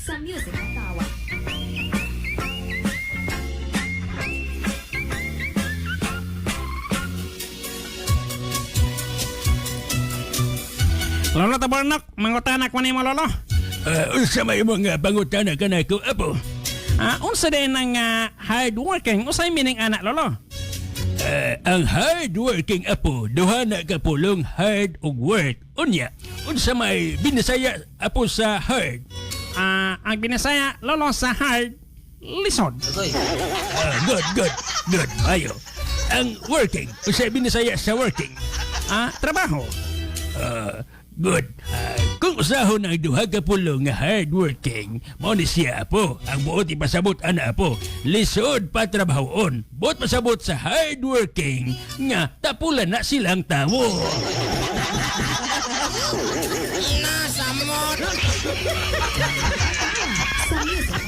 sa MUSIKTAWA. Lolo Tabornok, mangutanak mo ni mo, Lolo. Unsa may mga pangutana ka na ko, apo? Unsa din ang hardworking, usay mining anak, Lolo? Ang hardworking apo, duha na kapulong hard ug work. Unya, unsa may binisaya apo sa hard? Ang binasaya, Lolo, sa hard, lisod. Good. Ayo. Ang working, unsa binisaya sa working? Trabaho. Good. Kung usahon ang duha ka pulong nga hardworking, mao ni siya apo. Ang buot ipasabot ana apo. Lisod Patrabahuon. Buot pasabot sa hardworking nga tapulan na silang tawo. Sa MUSIK.